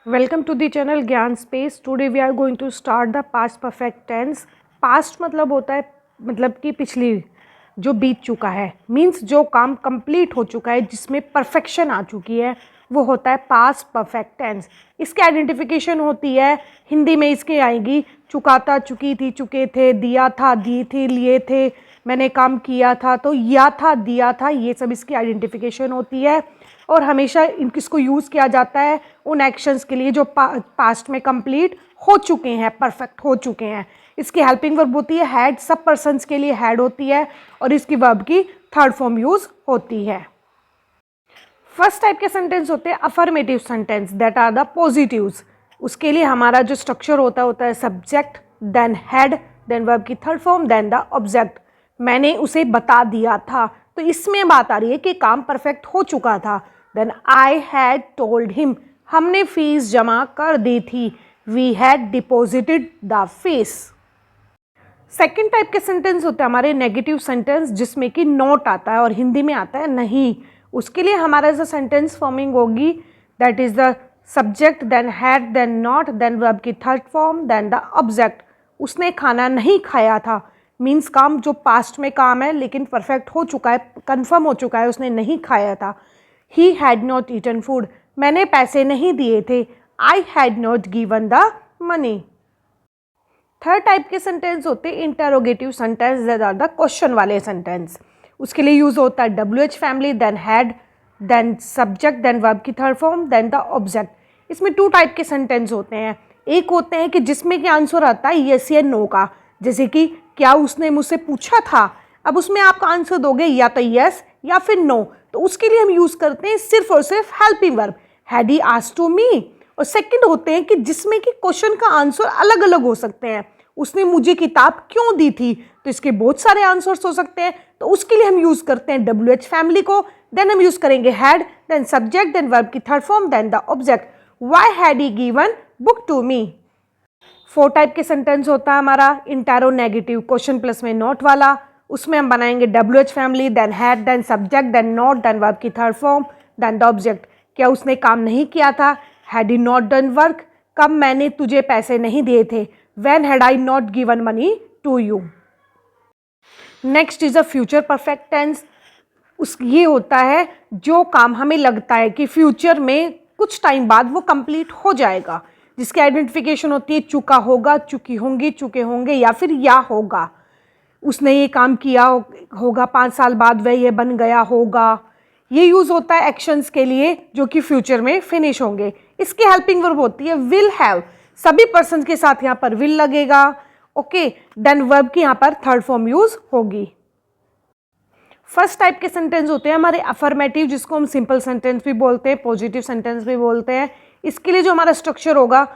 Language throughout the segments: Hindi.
Welcome to the channel Gyan space. Today we are going to start the past perfect tense. Past मतलब होता है मतलब कि पिछली जो बीत चुका है, मीन्स जो काम कंप्लीट हो चुका है जिसमें परफेक्शन आ चुकी है वो होता है पास्ट परफेक्ट टेंस. इसकी आइडेंटिफिकेशन होती है, हिंदी में इसके आएगी चुकाता, चुकी थी, चुके थे, दिया था, दी थी, लिए थे, मैंने काम किया था, तो या था, दिया था, ये सब इसकी आइडेंटिफिकेशन होती है. और हमेशा इसको यूज़ किया जाता है उन एक्शंस के लिए जो पास्ट में कंप्लीट हो चुके हैं, परफेक्ट हो चुके हैं. इसकी हेल्पिंग वर्ब होती है हैड, सब पर्सन्स के लिए हैड होती है और इसकी वर्ब की थर्ड फॉर्म यूज होती है. फर्स्ट टाइप के सेंटेंस होते हैं affirmative sentence, that are the positives. उसके लिए हमारा जो स्ट्रक्चर होता है subject, then had, then verb की third form, then the object. मैंने उसे बता दिया था, तो इसमें बात आ रही है कि काम परफेक्ट हो चुका था. Then I had told him, हमने फीस जमा कर दी थी. We had deposited the fees. Second type के सेंटेंस होते हैं हमारे नेगेटिव सेंटेंस, जिसमें कि नॉट आता है और हिंदी में आता है नहीं. उसके लिए हमारा जो सेंटेंस फॉर्मिंग होगी that is the subject, then had, then not, then verb की third form, then the object. उसने खाना नहीं खाया था, मीन्स काम जो पास्ट में काम है लेकिन परफेक्ट हो चुका है, कंफर्म हो चुका है, उसने नहीं खाया था. He had not eaten food, मैंने पैसे नहीं दिए थे. I had not given the money. Third type के सेंटेंस होते हैं interrogative sentence, that are the question वाले सेंटेंस. उसके लिए यूज होता है WH family, then had, then subject, then verb की third form, then the object. इसमें टू टाइप के सेंटेंस होते हैं. एक होते हैं कि जिसमें कि आंसर आता है येस या नो का, जैसे कि क्या उसने मुझसे पूछा था. अब उसमें आपका आंसर दोगे या तो यस या फिर नो, तो उसके लिए हम यूज करते हैं सिर्फ और सिर्फ helping verb, had he asked to me. और सेकंड होते हैं कि जिसमें कि क्वेश्चन का आंसर अलग अलग हो सकते हैं. उसने मुझे किताब क्यों दी थी, तो इसके बहुत सारे आंसर्स हो सकते हैं, तो उसके लिए हम यूज करते हैं WH फैमिली को. देन हम यूज करेंगे had, then subject, then verb की third form, then the object. Why had he given book to me. Four type के सेंटेंस होता है हमारा इंटेरोनेगेटिव, क्वेश्चन प्लस में नॉट वाला. उसमें हम बनाएंगे WH family, then had, then subject, then not, then verb की third form, then the object. क्या उसने काम नहीं किया था, had he not done work. कब मैंने तुझे पैसे नहीं दिए थे, when had I not given money to you. Next is a future perfect tense. ये होता है जो काम हमें लगता है कि फ्यूचर में कुछ टाइम बाद वो कंप्लीट हो जाएगा, जिसकी आइडेंटिफिकेशन होती है चुका होगा, चुकी होंगी, चुके होंगे या फिर या होगा. उसने ये काम किया होगा, 5 साल बाद वह ये बन गया होगा. ये यूज होता है एक्शंस के लिए जो कि फ्यूचर में फिनिश होंगे. इसकी हेल्पिंग वर्ब होती है विल हैव, सभी पर्सन के साथ यहाँ पर विल लगेगा. ओके, देन वर्ब की यहाँ पर थर्ड फॉर्म यूज होगी. फर्स्ट टाइप के सेंटेंस होते हैं हमारे अफर्मेटिव, जिसको हम सिंपल सेंटेंस भी बोलते हैं, पॉजिटिव सेंटेंस भी बोलते हैं. इसके लिए जो हमारा स्ट्रक्चर होगा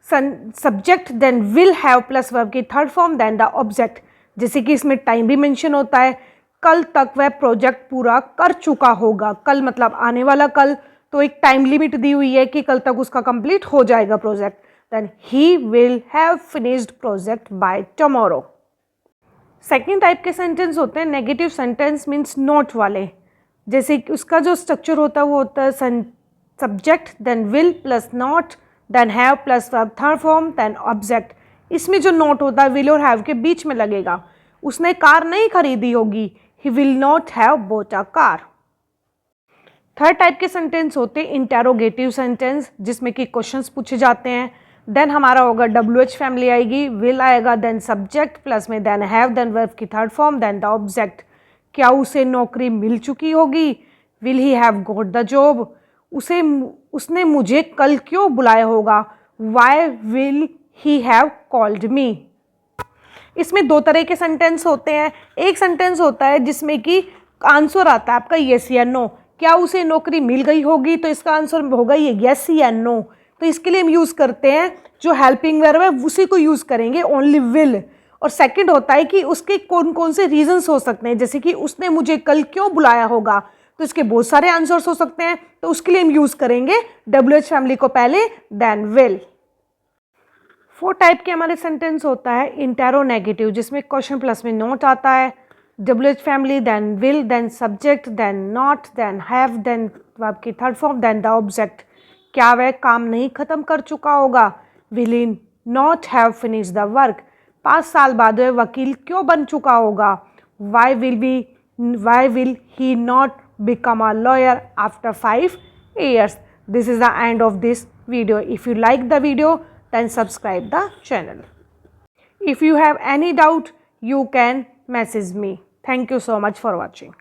subject, then will have plus verb की third form, then the object. जैसे कि इसमें टाइम भी मेंशन होता है, कल तक वह प्रोजेक्ट पूरा कर चुका होगा. कल मतलब आने वाला कल, तो एक टाइम लिमिट दी हुई है कि कल तक उसका कंप्लीट हो जाएगा project. Then he will have finished project by tomorrow. Second type के सेंटेंस होते हैं नेगेटिव सेंटेंस, मीन्स नॉट वाले. जैसे कि उसका जो स्ट्रक्चर होता है वो होता है subject, then will plus not, then have plus verb third form, then object. इसमें जो नॉट होता है विल और हैव के बीच में लगेगा. उसने कार नहीं खरीदी होगी, he will not have boat a car. Third type के सेंटेंस होते हैं इंटेरोगेटिव सेंटेंस, जिसमें कि क्वेश्चंस पूछे जाते हैं. देन हमारा होगा WH फैमिली आएगी, विल आएगा, देन सब्जेक्ट प्लस में देन हैव, देन वर्ब की third form, then the object. क्या उसे नौकरी मिल चुकी होगी, will he have got the job. उसने मुझे कल क्यों बुलाया होगा, why will he have called me. इसमें दो तरह के सेंटेंस होते हैं. एक सेंटेंस होता है जिसमें कि आंसर आता है आपका येस या नो. क्या उसे नौकरी मिल गई होगी, तो इसका आंसर होगा ये येस या नो. तो इसके लिए हम यूज करते हैं जो हेल्पिंग वर्ब है उसी को यूज करेंगे, ओनली विल. और सेकंड होता है कि उसके कौन कौन से रीजंस हो सकते हैं, जैसे कि उसने मुझे कल क्यों बुलाया होगा, तो इसके बहुत सारे आंसर्स हो सकते हैं, तो उसके लिए हम यूज करेंगे WH फैमिली को पहले, देन विल. फोर टाइप के हमारे सेंटेंस होता है इंटेरोनेगेटिव, जिसमें क्वेश्चन प्लस में नॉट आता है. WH family, then will, then subject, then not, then have, then verb की third form, then the object. क्या वह काम नहीं ख़त्म कर चुका होगा? Will he not have finish the work? 5 साल बाद वह वकील क्यों बन चुका होगा? Why will he not become a lawyer after 5 years? This is the end of this video. If you like the video, then subscribe the channel. If you have any doubt, you can message me. Thank you so much for watching.